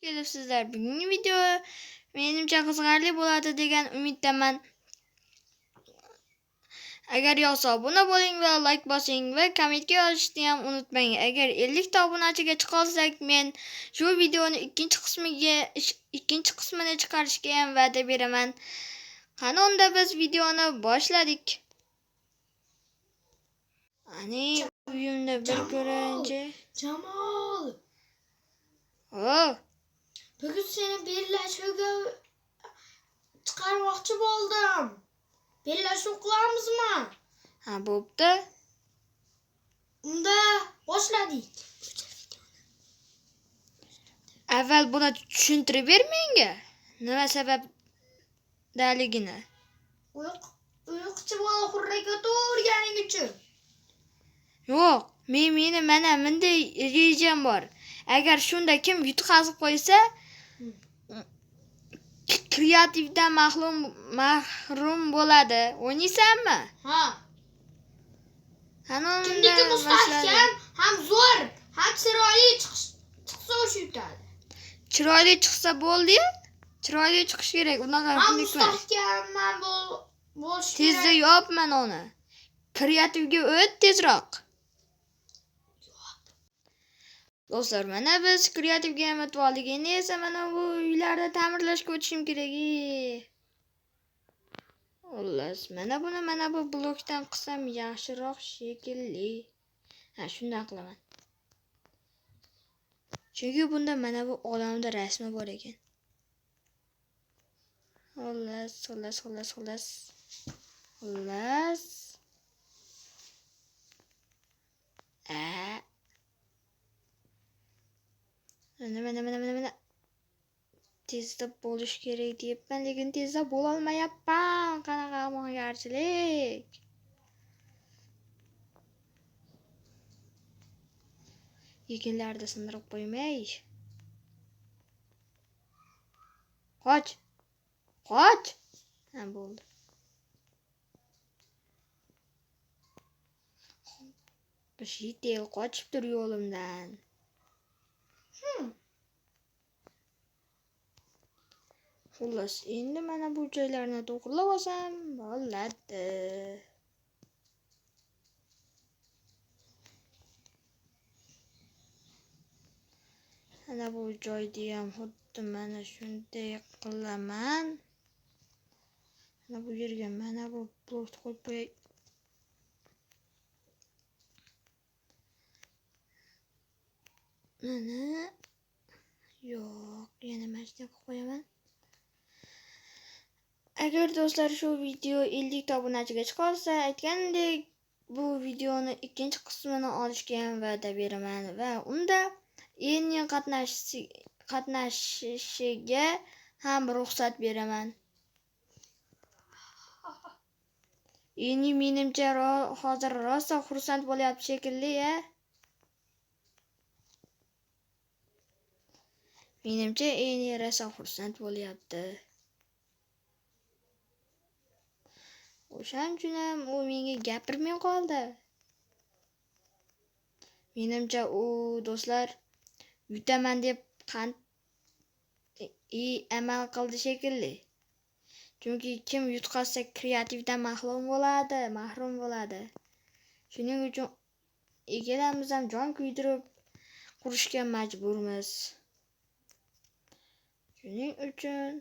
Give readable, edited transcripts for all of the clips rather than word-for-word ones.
Kelibsizlar. Bugungi video menimcha qiziqarli bo'ladi degan umiddaman. Agar yoqsa obuna bo'ling va like bosing va kommentga yozishni ham unutmang. Agar 50 ta obunachiga chiqolsak, men shu videoni ikkinchi qismini chiqarishga ham va'da beraman. Qani unda biz videoni boshladik. Ani uyimda bir ko'rinchi. Jamol. Oh. Bugun seni bellashuvga chiqarmoqchi bo'ldim. Bellashuv qilamizmi? Ha, bo'pti. Unda boshladik. Avval buni tushuntirib ber menga. Nima sababdaligini. Uyquchi bola hurraga o'tirganing uchun. Yo'q, meni mana bunday rejam bor. Agar shunda kim yutqazib qo'ysa, kreativdan mahrum bo'ladi. O'ynaysanmi? Ha. Qani Kimniki mustahkam, ham zo'r, ham chiroyli chiqsa o'sha yutadi. Chiroyli chiqsa bo'ldi-yu. Chiroyli chiqish kerak. Unaqa ham xunuk emas. mustahkam bo'lish kerak. Tezda yopman uni. Kreativga o't tezroq. Do'stlar, mana biz kreativga ham o'tib oldik. Endi esa mana bu uylarda ta'mirlashga o'tishim kerak. Xullas, mana bu blokdan qilsam yaxshiroq shekilli. Ha, shunday qilaman. Chunki bunda mana bu odamda rasmi bor ekan. Xullas. Mana. Tezda bo'lish kerak deyapman, lekin tezda bo'la olmayapman. Qanaqa amoqgarchilik. Ekinlarni sindirib qo'ymay. Qoch. Ha, bo'ldi. Shitel qochib tur yo'limdan. Xullas, endi mana bu joylarni to'g'rilab olsam bo'ladi. Mana bu joyda ham xuddi mana shunday qilaman. Mana bu yerga mana bu blokni qo'yib qo'yay. Mana. Yo'q, yana mana shunday qilib qo'yaman. Agar do'stlar shu video 50 ta obunachiga chiqsa, aytgandek bu videoni ikkinchi qismini olishga ham va'da beraman va unda eng qatnashishiga ham ruxsat beraman. Endi menimcha hozir rosa xursand bo'lyapti shekilli-ya. Menimcha endi rosa xursand bo'lyapti. O'shan uchun ham u menga gapirmay qoldi. Menimcha u do'stlar yutaman deb amal qildi shekilli. Chunki kim yutqazsa kreativdan mahrum bo'ladi. Shuning uchun ikkalamiz ham jon kuydirib qurishga majburmiz. Shuning uchun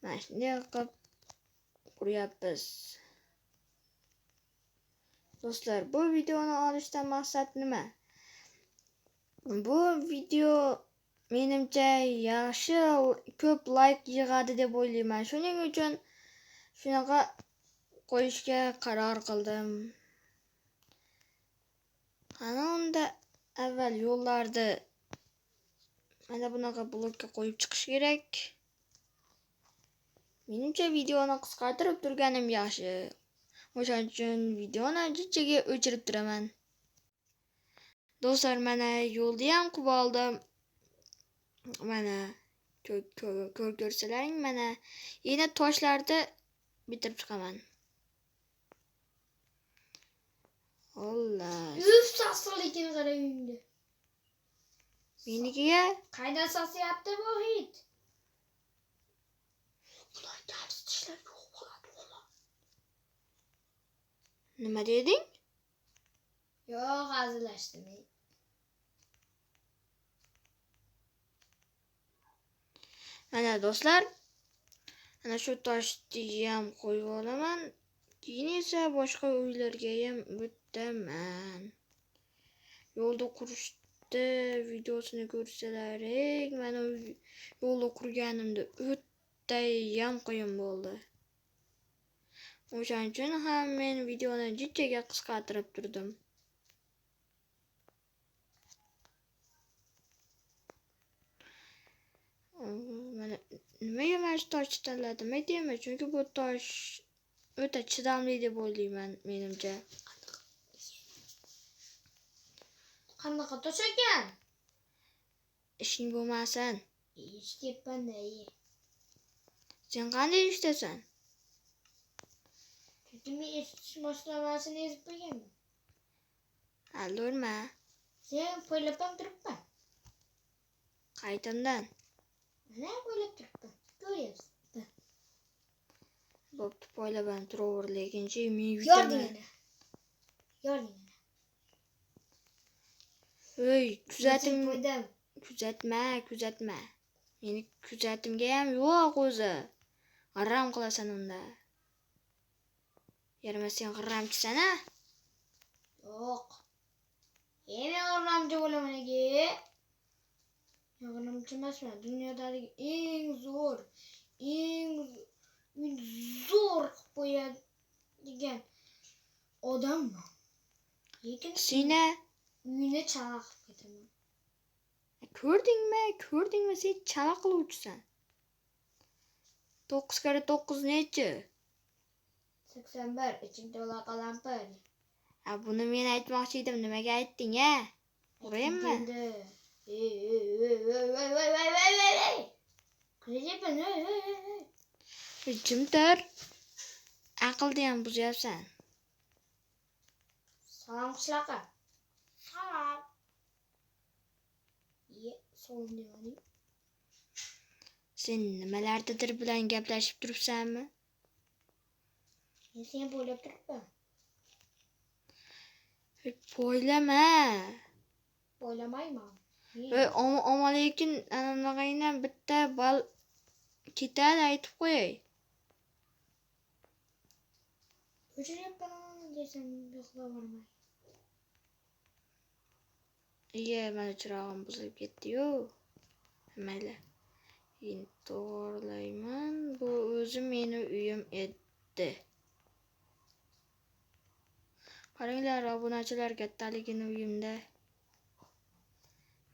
mana shunday qilib quryapmiz. Do'stlar, bu videoni olishdan maqsad nima? Bu video menimcha yaxshi ko'p like yig'adi deb o'ylayman. Shuning uchun shunaqa qo'yishga qaror qildim. Qani unda avval yo'llarni mana bunaqa blokka qo'yib chiqish kerak. Menimcha videoni qisqartirib turganim yaxshi. O'shaning uchun videoni jichiga o'chirib turaman. Do'stlar, mana yo'lni ham qilib oldim. Mana ko'rsalaring, mana yana toshlarni bitirib chiqaman. Xullas. Sasligiga qarang. Menikiga Qaydan sosyapti bu hid? Bular dars tishlab yo'q bo'ladi. nima deding? Yo'q, hazillashdim. Mana do'stlar, ana shu toshni ham qo'yib olaman. Keyin esa boshqa uylarga ham o'taman. Yo'lda qurishni videosini ko'rsalaring, mana yo'lda qurganimda o'tayam qiyin bo'ldi. O'shaning uchun ham men videoni jichaga qisqartirib turdim. Mana nimaga mana shu toshni tanladim aytaymi? Chunki bu tosh o'ta chidamli deb o'ylayman menimcha. Qanaqa tosh ekan? Ishing bo'lmasin. Ishtyapman-da. Sen qanday ishdasan? Chunki men eshitish mashinasini ezib qo'yganman. Alurma. Sen poylab ham turibman. Qaytimdan. Mana poylab turibman. Ko'ryapsan. Bo'pti, poylab ham turaver, lekinchi men Yording ana. Yording ana. Ey, kuzatim. Qo'ydim. Kuzatma. Meni kuzatimga ham yo'q o'zi. G'arram qilasan unda. Yarma sen g'arramchisan-a? Yo'q. Men g'arramchi bo'laman aka. G'arramchi emasman. Dunyodagi eng zo'r qilib qo'yadigan odamman. Lekin Seni uyini chala qilib ketaman. Ko'rdingmi, sen chala qiluvchisan. 9 × 9 nechi? 81. Ichingda ola qalampir. Buni men aytmoqchi edim, nimaga aytding-a? Uraymi? Kuzyapman. Jim tur. Aqlni ham buzyapsan. Salom qishloqqa. Salom. Salom demading. Sen nimalardadir bilan gaplashib turibsanmi? Men seni bo'ylab turibman. Poylama. O'ylamayman. Ammo lekin anaqangdan bitta bal ketadi aytib qo'yay. O'chiryapman desam yo'qlavormay. Mana chirog'im buzilib ketdi-yu. Mayli. Endi to'g'rilayman. Bu o'zi meni uyim edi. Qaranglar, obunachilar kattaligini uyimda.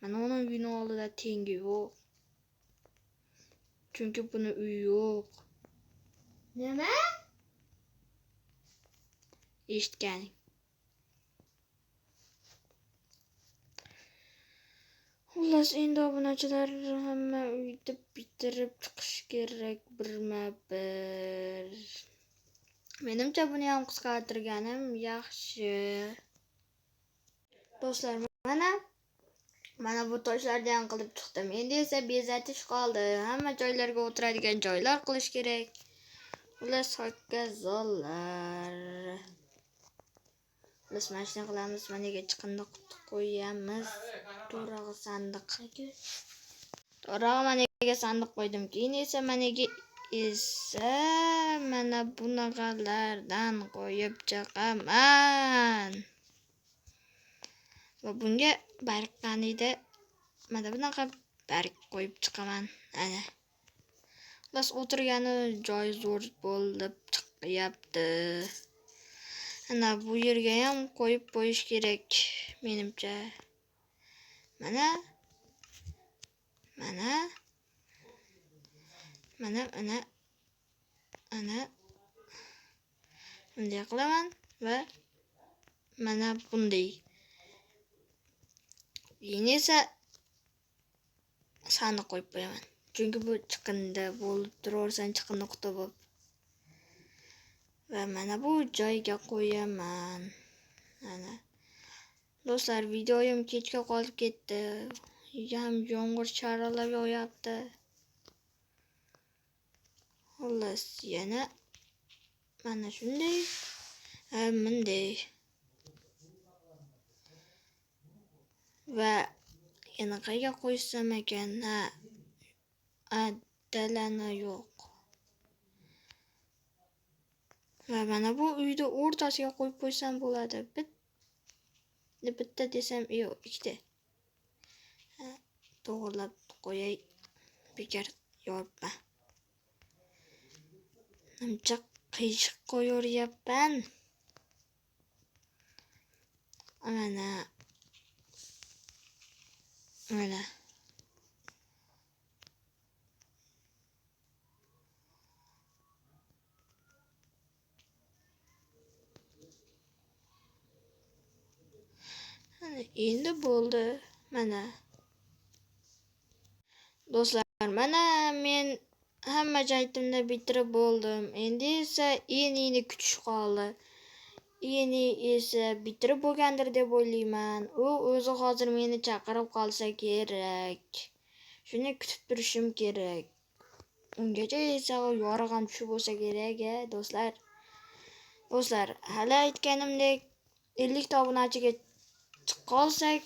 Mana uning uyini oldida tengi yo'q. Chunki buni uyi yo'q. Nima? Eshitganing. Xullas, endi obunachilar hamma uyni bitirib chiqish kerak birma-bir. Menimcha buni ham qisqartirganim yaxshi. Do'stlar, mana bu toshlarni ham qilib chiqdim. Endi esa bezatish qoldi. Hamma joylarga o'tiradigan joylar qilish kerak. Xullas, hokkazollar. Xullas, mana shuni qilamiz. Maniga chiqindiq qo'yamiz. To'rag'i sandiq. To'rag'i maniga sandiq qo'ydim. Keyin esa maniga mana bunaqalardan qo'yib chiqaman. Va bunga barqanida mana bunaqa barq qo'yib chiqaman. Ana. Xullas, o'tirgani joy zo'r bo'lib chiqyapti. Ana bu yerga ham qo'yib qo'yish kerak menimcha. Mana. Bunday qilaman va mana bunday. Keyin esa sandiq qo'yib qo'yaman. Chunki bu chiqindi bo'lib turaversan, chiqindi quti bo'lib. Va mana bu joyga qo'yaman. Mana. Do'stlar, videoyim kechga qolib ketdi. Ham yomg'ir charalab yog'yapti. Xullas, yana mana shunday, bunday. Va yana qayerga qo'ysam ekan? Dalani yo'q. Va mana bu uyni o'rtasiga qo'yib qo'ysam bo'ladi. Bitta desam, yo'q, ikkita. To'g'rilab qo'yay. Bekor yoribman. Nimcha qiyshiq qo'yaryapman. Mana. Endi bo'ldi. Mana. Do'stlar, mana men hamma joyimda bitirib bo'ldim. Endi esa enini kutish qoldi. Eni esa bitirib bo'lgandir deb o'ylayman. U o'zi hozir meni chaqirib qolsa kerak. Shuni kutib turishim kerak. Ungacha esa yorug' ham tushib bo'lsa kerak, do'stlar. Do'stlar, hali aytganimdek 50 ta obunachiga qolsak,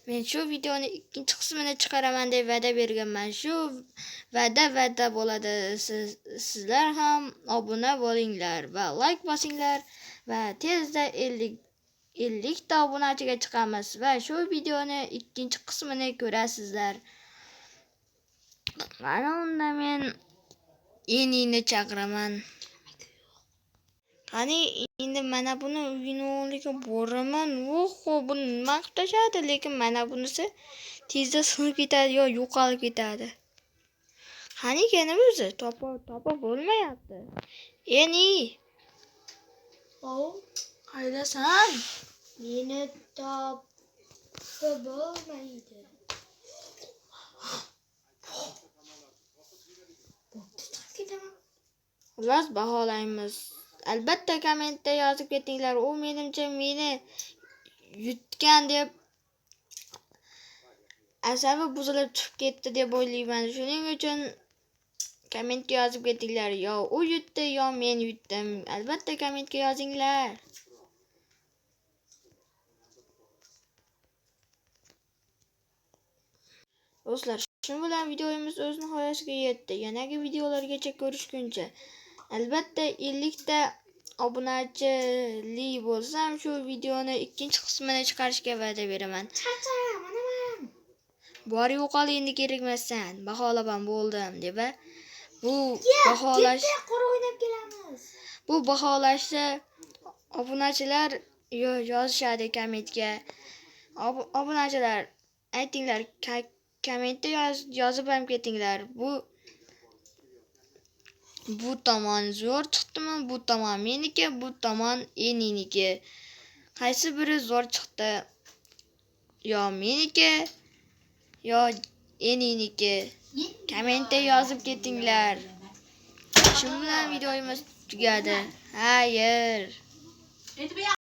men shu videoni ikkinchi qismini chiqaraman deb va'da berganman. Shu va'da bo'ladi. Sizlar ham obuna bo'linglar va like bosinglar va tezda 50 ta obunachiga chiqamiz va shu videoni ikkinchi qismini ko'rasizlar. Mana unda men enini chaqiraman. Qani endi mana buni uyini o'g'liga boraman. Buni maqtashadi, lekin mana bunisi tezda sinib ketadi yo yo'qolib ketadi. Qani ekan o'zi topa bo'lmayapti. Eni. Qaydasan? Meni topib bo'lmaydi. Xullas baholaymiz. Albatta kommentda yozib ketinglar. U menimcha meni yutgan deb asabi buzilib chiqib ketdi deb o'ylayman. Shuning uchun kommentga yozib ketinglar. Yo u yutdi, yo men yutdim. Albatta kommentga yozinglar. Do'stlar, shu bilan videomiz o'z nihoyasiga yetdi. Yanagi videolargacha ko'rishguncha. Albatta 50 ta obunachili bo'lsam, shu videoni ikkinchi qismini chiqarishga va'da beraman. Bor yo'qol endi kerakmassan. Baholab ham bo'ldim deb. Bu baholash o'ynab kelamiz. Bu baholashni obunachilar yozishadi kommentga. Obunachilar aytinglar, kommentda yozib ham ketinglar. Bu tomon zo'r chiqdimi? Bu tomon meniki, bu tomon eniniki. Qaysi biri zo'r chiqdi? Yo meniki, yo eniniki. Kommentda yozib ketinglar. Shu bilan videomiz tugadi. Xayr.